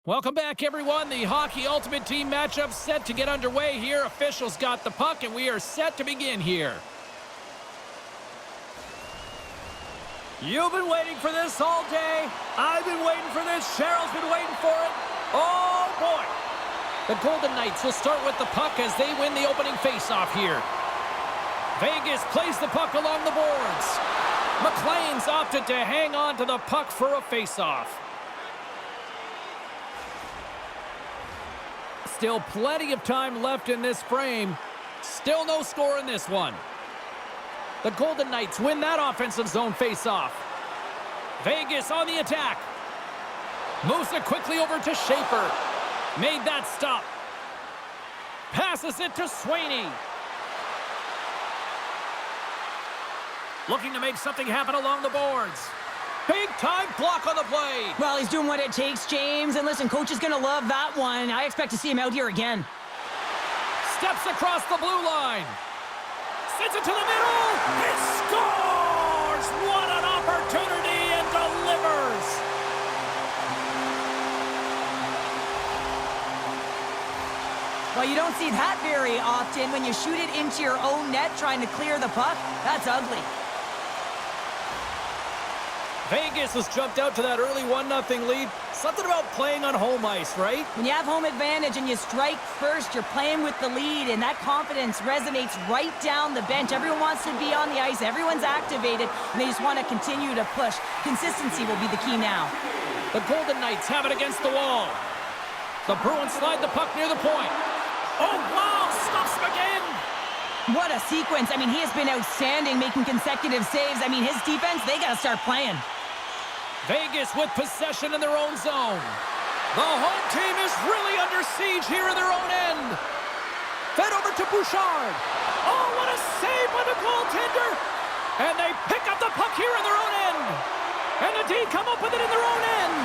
Welcome back, everyone. The Hockey Ultimate Team matchup set to get underway here. Officials got the puck, and we are set to begin here. You've been waiting for this all day. I've been waiting for this. Cheryl's been waiting for it. Oh, boy. The Golden Knights will start with the puck as they win the opening faceoff here. Vegas plays the puck along the boards. McLean's opted to hang on to the puck for a faceoff. Still plenty of time left in this frame. Still no score in this one. The Golden Knights win that offensive zone faceoff. Vegas on the attack. Moves it quickly over to Schaefer. Made that stop. Passes it to Sweeney. Looking to make something happen along the boards. Big time block on the play. Well, he's doing what it takes, James. And listen, coach is going to love that one. I expect to see him out here again. Steps across the blue line. Sends it to the middle. He scores! What an opportunity, and delivers. Well, you don't see that very often when you shoot it into your own net trying to clear the puck. That's ugly. Vegas has jumped out to that early 1-0 lead. Something about playing on home ice, right? When you have home advantage and you strike first, you're playing with the lead, and that confidence resonates right down the bench. Everyone wants to be on the ice. Everyone's activated, and they just want to continue to push. Consistency will be the key now. The Golden Knights have it against the wall. The Bruins slide the puck near the point. Oh, wow! Stops him again! What a sequence. I mean, he has been outstanding, making consecutive saves. I mean, his defense, they got to start playing. Vegas with possession in their own zone. The home team is really under siege here in their own end. Fed over to Bouchard. Oh, what a save by the goaltender. And they pick up the puck here in their own end. And the D come up with it in their own end.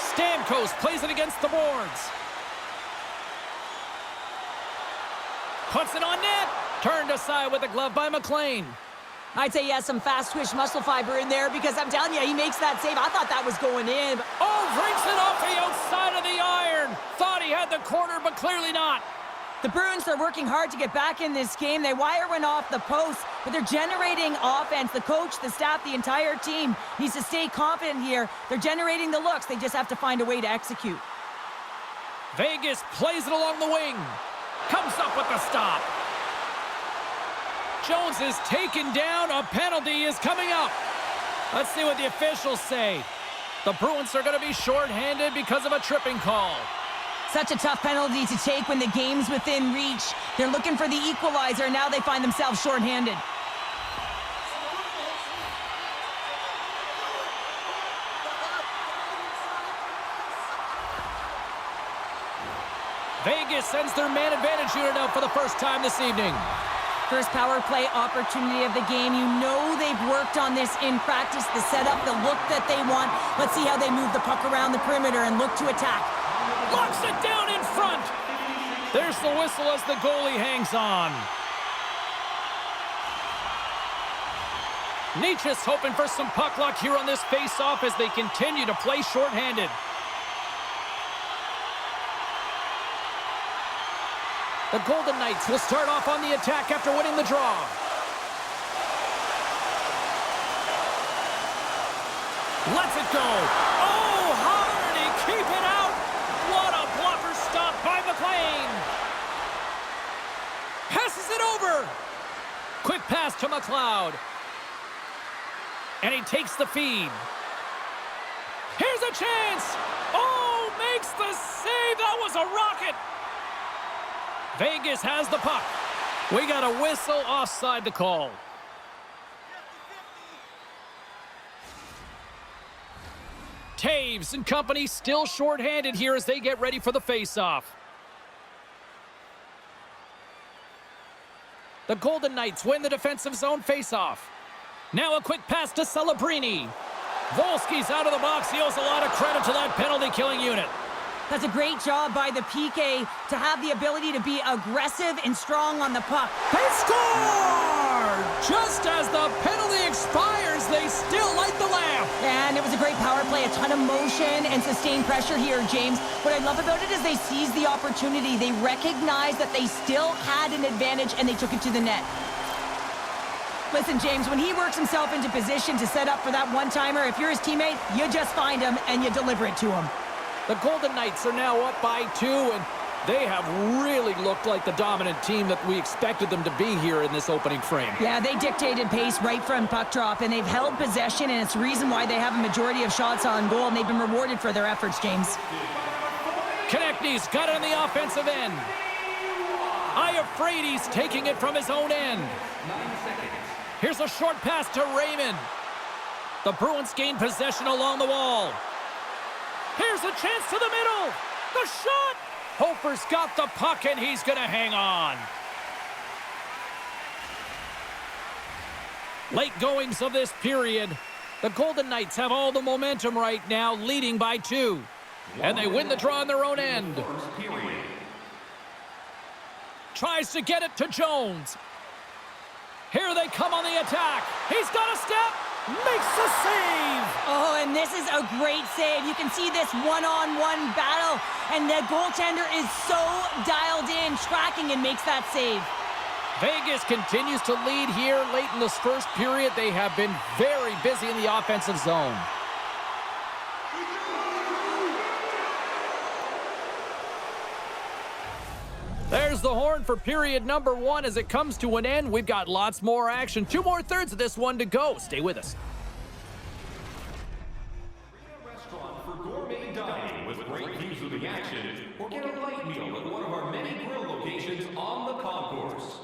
Stamkos plays it against the boards. Puts it on net. Turned aside with the glove by McLean. I'd say he has some fast-twitch muscle fiber in there because I'm telling you, he makes that save. I thought that was going in. Oh, breaks it off the outside of the iron. Thought he had the corner, but clearly not. The Bruins are working hard to get back in this game. They wire one off the post, but they're generating offense. The coach, the staff, the entire team needs to stay confident here. They're generating the looks. They just have to find a way to execute. Vegas plays it along the wing. Comes up with the stop. Jones is taken down. A penalty is coming up. Let's see what the officials say. The Bruins are going to be shorthanded because of a tripping call. Such a tough penalty to take when the game's within reach. They're looking for the equalizer, and now they find themselves shorthanded. Vegas sends their man advantage unit out for the first time this evening. First power play opportunity of the game. You know they've worked on this in practice, the setup, the look that they want. Let's see how they move the puck around the perimeter and look to attack. Locks it down in front. There's the whistle as the goalie hangs on. Nietzsche's hoping for some puck luck here on this face-off as they continue to play shorthanded. The Golden Knights will start off on the attack after winning the draw. Lets it go. Oh, how did he keep it out? What a blocker stop by McLean. Passes it over. Quick pass to McLeod. And he takes the feed. Here's a chance. Oh, makes the save. That was a rocket. Vegas has the puck. We got a whistle offside the call. Taves and company still shorthanded here as they get ready for the faceoff. The Golden Knights win the defensive zone faceoff. Now a quick pass to Celebrini. Volsky's out of the box. He owes a lot of credit to that penalty-killing unit. That's a great job by the PK to have the ability to be aggressive and strong on the puck. They score! Just as the penalty expires, they still light the lamp. And it was a great power play, a ton of motion and sustained pressure here, James. What I love about it is they seized the opportunity. They recognized that they still had an advantage, and they took it to the net. Listen, James, when he works himself into position to set up for that one-timer, if you're his teammate, you just find him and you deliver it to him. The Golden Knights are now up by 2, and they have really looked like the dominant team that we expected them to be here in this opening frame. Yeah, they dictated pace right from puck drop, and they've held possession, and it's the reason why they have a majority of shots on goal, and they've been rewarded for their efforts, James. Konechny's got it on the offensive end. Iafrady's taking it from his own end. Here's a short pass to Raymond. The Bruins gain possession along the wall. Here's a chance to the middle. The shot! Hofer's got the puck, and he's going to hang on. Late goings of this period. The Golden Knights have all the momentum right now, leading by 2. And they win the draw on their own end. Tries to get it to Jones. Here they come on the attack. He's got a step. Makes the save. Oh, and this is a great save. You can see this one-on-one battle, and the goaltender is so dialed in, tracking, and makes that save. Vegas continues to lead here late in this first period. They have been very busy in the offensive zone. There's the horn for period number 1 as it comes to an end. We've got lots more action. 2 more thirds of this one to go. Stay with us. Restaurant for gourmet dining with great views of the action, or get a light meal at one of our many grill locations on the concourse.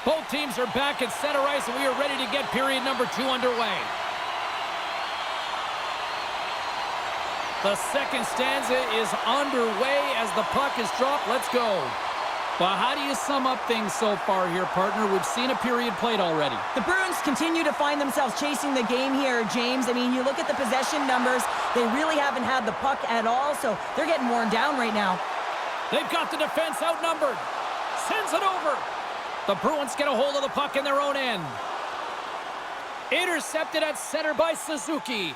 Both teams are back at center ice, and we are ready to get period number 2 underway. The second stanza is underway as the puck is dropped. Let's go. Well, how do you sum up things so far here, partner? We've seen a period played already. The Bruins continue to find themselves chasing the game here, James. I mean, you look at the possession numbers, they really haven't had the puck at all, so they're getting worn down right now. They've got the defense outnumbered. Sends it over. The Bruins get a hold of the puck in their own end. Intercepted at center by Suzuki.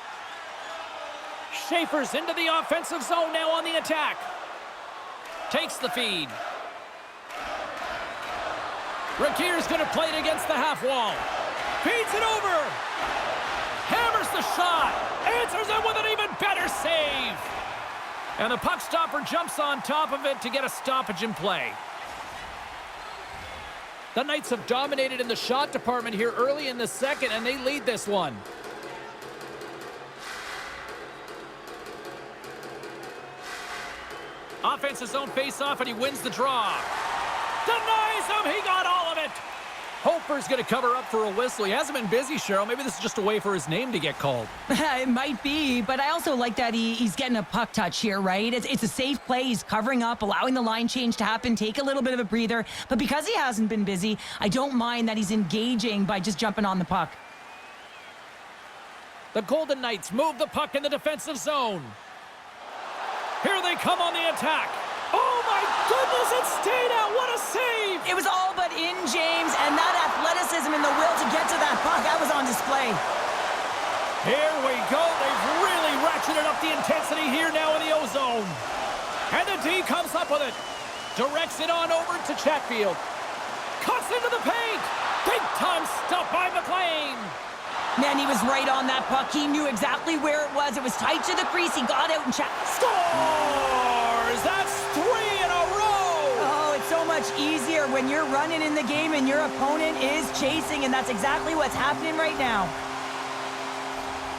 Schaefer's into the offensive zone now on the attack. Takes the feed. Rakir's going to play it against the half wall. Feeds it over. Hammers the shot. Answers it with an even better save. And the puck stopper jumps on top of it to get a stoppage in play. The Knights have dominated in the shot department here early in the second, and they lead this one. Offensive zone face-off, and he wins the draw. Denies him. He got all of it. Hofer's going to cover up for a whistle. He hasn't been busy, Cheryl. Maybe this is just a way for his name to get called. It might be, but I also like that he's getting a puck touch here, right? It's a safe play. He's covering up, allowing the line change to happen, take a little bit of a breather. But because he hasn't been busy, I don't mind that he's engaging by just jumping on the puck. The Golden Knights move the puck in the defensive zone. Here they come on the attack. Oh, my goodness, it stayed out. What a save. It was all but in, James, and that athleticism and the will to get to that puck, that was on display. Here we go. They've really ratcheted up the intensity here now in the O-zone. And the D comes up with it. Directs it on over to Chatfield. Cuts into the paint. Big-time stop by McLean. Man, he was right on that puck. He knew exactly where it was. It was tight to the crease. He got out and Scores! That's 3 in a row! Oh, it's so much easier when you're running in the game and your opponent is chasing, and that's exactly what's happening right now.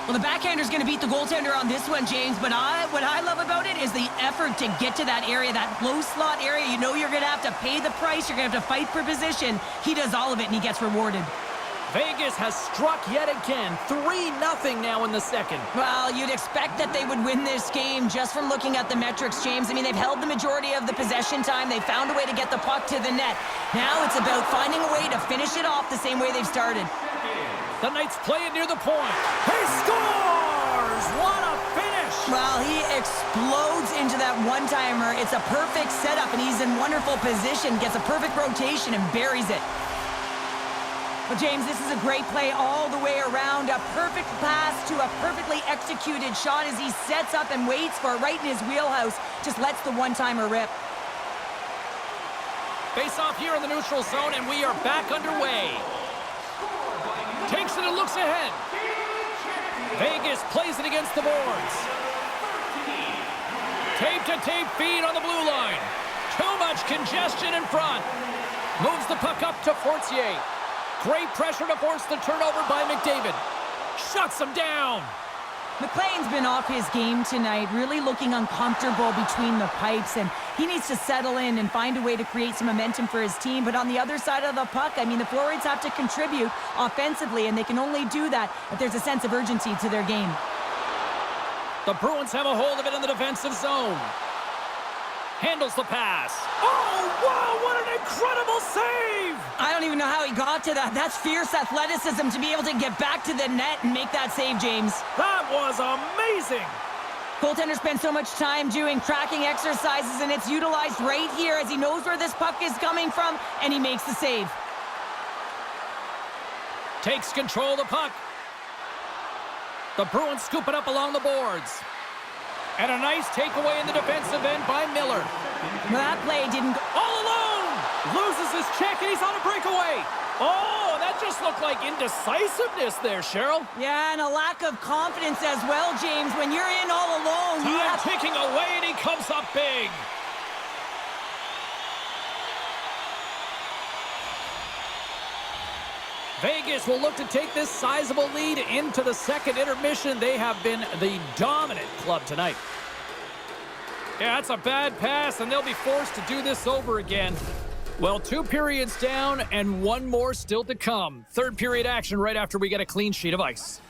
Well, the backhander's going to beat the goaltender on this one, James, but what I love about it is the effort to get to that area, that low slot area. You know you're going to have to pay the price. You're going to have to fight for position. He does all of it, and he gets rewarded. Vegas has struck yet again. 3-0 now in the second. Well, you'd expect that they would win this game just from looking at the metrics, James. I mean, they've held the majority of the possession time. They found a way to get the puck to the net. Now it's about finding a way to finish it off the same way they've started. The Knights play it near the point. He scores! What a finish! Well, he explodes into that one-timer. It's a perfect setup, and he's in wonderful position. Gets a perfect rotation and buries it. Well, James, this is a great play all the way around. A perfect pass to a perfectly executed shot as he sets up and waits for it right in his wheelhouse. Just lets the one-timer rip. Face off here in the neutral zone, and we are back underway. Takes it and looks ahead. Vegas plays it against the boards. Tape-to-tape feed on the blue line. Too much congestion in front. Moves the puck up to Fortier. Great pressure to force the turnover by McDavid. Shuts him down. McLean's been off his game tonight, really looking uncomfortable between the pipes, and he needs to settle in and find a way to create some momentum for his team. But on the other side of the puck, I mean, the forwards have to contribute offensively, and they can only do that if there's a sense of urgency to their game. The Bruins have a hold of it in the defensive zone. Handles the pass. Oh, wow, what an incredible save! I don't even know how he got to that. That's fierce athleticism to be able to get back to the net and make that save, James. That was amazing! Goaltender spends so much time doing tracking exercises, and it's utilized right here as he knows where this puck is coming from, and he makes the save. Takes control of the puck. The Bruins scoop it up along the boards. And a nice takeaway in the defensive end by Miller. Well, that play didn't go all alone! Loses his check and he's on a breakaway. Oh, that just looked like indecisiveness there, Cheryl. Yeah, and a lack of confidence as well, James. When you're in all alone, you Time have... ticking away and he comes up big. Vegas will look to take this sizable lead into the second intermission. They have been the dominant club tonight. Yeah, that's a bad pass, and they'll be forced to do this over again. Well, 2 periods down and 1 more still to come. Third period action right after we get a clean sheet of ice.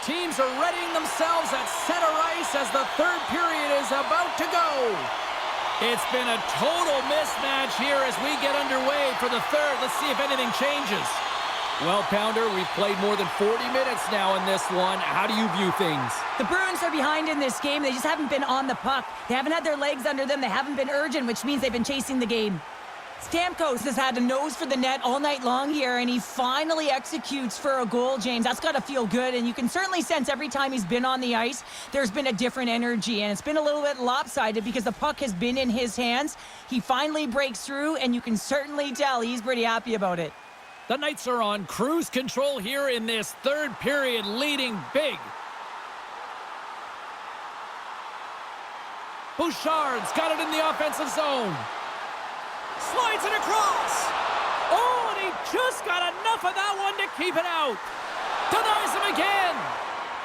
Teams are readying themselves at center ice as the third period is about to go. It's been a total mismatch here as we get underway for the third. Let's see if anything changes. Well, Pounder, we've played more than 40 minutes now in this one. How do you view things? The Bruins are behind in this game. They just haven't been on the puck. They haven't had their legs under them. They haven't been urgent, which means they've been chasing the game. Stamkos has had a nose for the net all night long here, and he finally executes for a goal, James. That's got to feel good, and you can certainly sense every time he's been on the ice, there's been a different energy, and it's been a little bit lopsided because the puck has been in his hands. He finally breaks through, and you can certainly tell he's pretty happy about it. The Knights are on cruise control here in this third period, leading big. Bouchard's got it in the offensive zone. Slides it across. Oh, and he just got enough of that one to keep it out. Denies him again.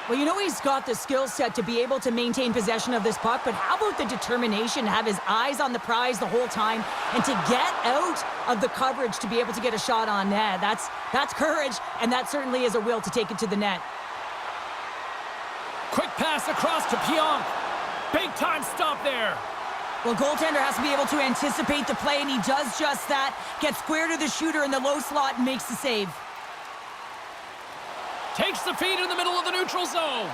Well, you know he's got the skill set to be able to maintain possession of this puck, but how about the determination to have his eyes on the prize the whole time and to get out of the coverage to be able to get a shot on net? That's courage, and that certainly is a will to take it to the net. Quick pass across to Pionk. Big time stop there. Well, goaltender has to be able to anticipate the play, and he does just that. Gets square to the shooter in the low slot and makes the save. Takes the feed in the middle of the neutral zone.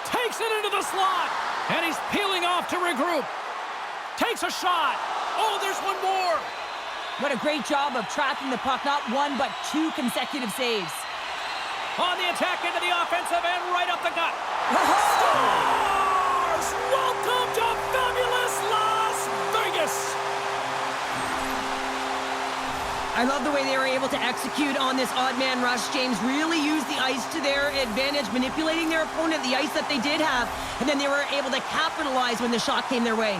Takes it into the slot. And he's peeling off to regroup. Takes a shot. Oh, there's one more. What a great job of tracking the puck. Not one, but two consecutive saves. On the attack into the offensive end, right up the gut. Oh! Scores! Welcome to fabulous Las Vegas. I love the way they were able to execute on this odd man rush, James. Really use the ice to their advantage, manipulating their opponent, the ice that they did have, and then they were able to capitalize when the shot came their way.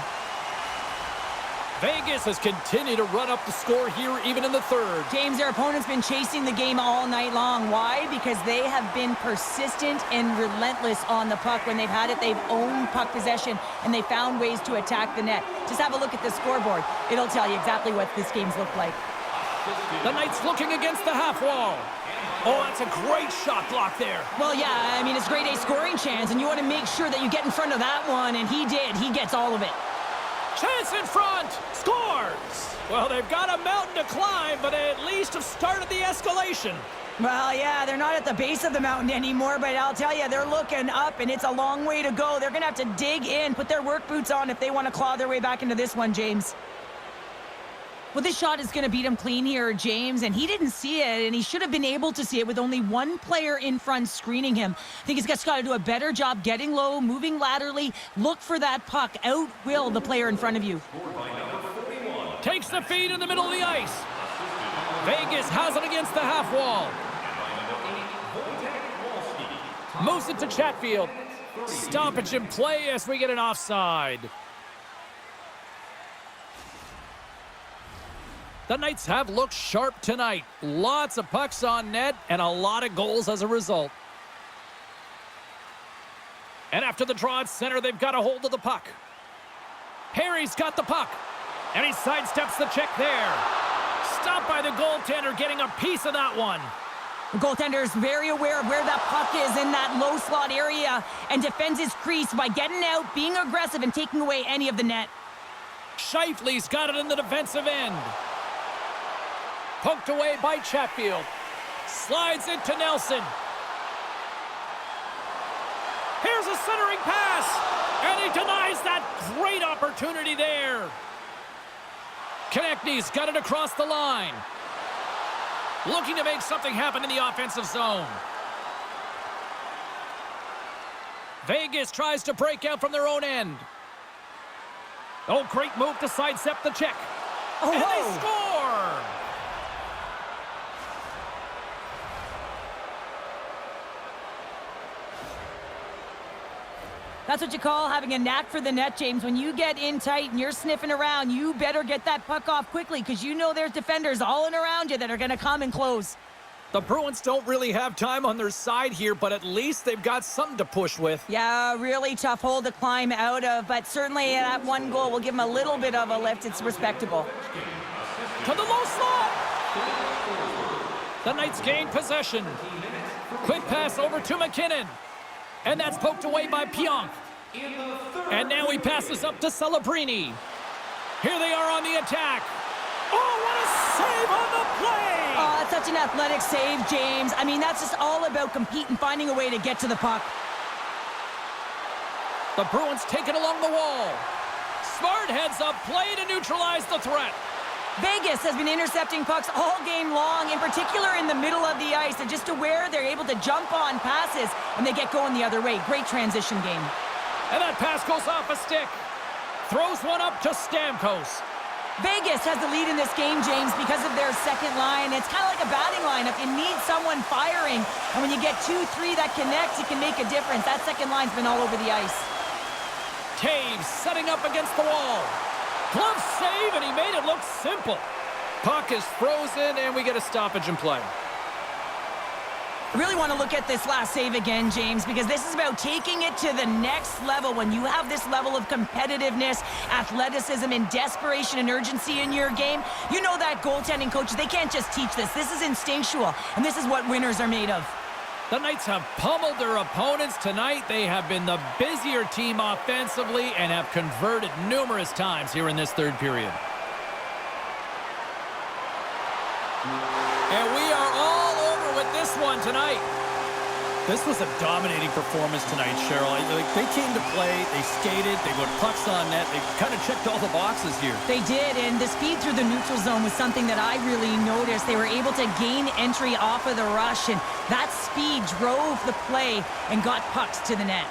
Vegas has continued to run up the score here even in the third. James, their opponent's been chasing the game all night long. Why? Because they have been persistent and relentless on the puck. When they've had it, they've owned puck possession, and they found ways to attack the net. Just have a look at the scoreboard. It'll tell you exactly what this game's looked like. The Knights looking against the half wall. Oh, that's a great shot block there. Well, yeah, I mean, it's grade A scoring chance, and you want to make sure that you get in front of that one, and he did. He gets all of it. Chance in front. Scores. Well, they've got a mountain to climb, but at least have started the escalation. Well, yeah, they're not at the base of the mountain anymore, but I'll tell you, they're looking up, and it's a long way to go. They're going to have to dig in, put their work boots on if they want to claw their way back into this one, James. Well, this shot is going to beat him clean here, James, and he didn't see it, and he should have been able to see it with only one player in front screening him. I think he's just got to do a better job getting low, moving laterally. Look for that puck. Out-will the player in front of you. Takes the feed in the middle of the ice. Vegas has it against the half wall. Moves it to Chatfield. Stoppage in play as we get an offside. The Knights have looked sharp tonight. Lots of pucks on net and a lot of goals as a result. And after the draw at center, they've got a hold of the puck. Harry's got the puck. And he sidesteps the check there. Stopped by the goaltender, getting a piece of that one. The goaltender is very aware of where that puck is in that low slot area and defends his crease by getting out, being aggressive, and taking away any of the net. Shifley's got it in the defensive end. Poked away by Chatfield. Slides it to Nelson. Here's a centering pass. And he denies that great opportunity there. Konechny's got it across the line. Looking to make something happen in the offensive zone. Vegas tries to break out from their own end. Oh, great move to sidestep the check. Oh, and whoa. they score! That's what you call having a knack for the net, James. When you get in tight and you're sniffing around, you better get that puck off quickly because you know there's defenders all in around you that are going to come and close. The Bruins don't really have time on their side here, but at least they've got something to push with. Yeah, really tough hole to climb out of, but certainly that one goal will give them a little bit of a lift. It's respectable. To the low slot. The Knights gain possession. Quick pass over to McKinnon. And that's poked away by Pionk. And now he passes up to Celebrini. Here they are on the attack. Oh, what a save on the play! Oh, that's such an athletic save, James. I mean, that's just all about competing, finding a way to get to the puck. The Bruins take it along the wall. Smart heads up play to neutralize the threat. Vegas has been intercepting pucks all game long, in particular in the middle of the ice. They're just aware they're able to jump on passes, and they get going the other way. Great transition game. And that pass goes off a stick. Throws one up to Stamkos. Vegas has the lead in this game, James, because of their second line. It's kind of like a batting lineup. You need someone firing, and when you get 2-3 that connects, it can make a difference. That second line's been all over the ice. Taves setting up against the wall. Glove save, and he made it look simple. Puck is frozen, and we get a stoppage in play. I really want to look at this last save again, James, because this is about taking it to the next level. When you have this level of competitiveness, athleticism, and desperation and urgency in your game, you know that goaltending coaches, they can't just teach this. This is instinctual, and this is what winners are made of. The Knights have pummeled their opponents tonight. They have been the busier team offensively and have converted numerous times here in this third period. And we are all over with this one tonight. This was a dominating performance tonight, Cheryl. They came to play, they skated, they put pucks on net, they kind of checked all the boxes here. They did, and the speed through the neutral zone was something that I really noticed. They were able to gain entry off of the rush, and that speed drove the play and got pucks to the net.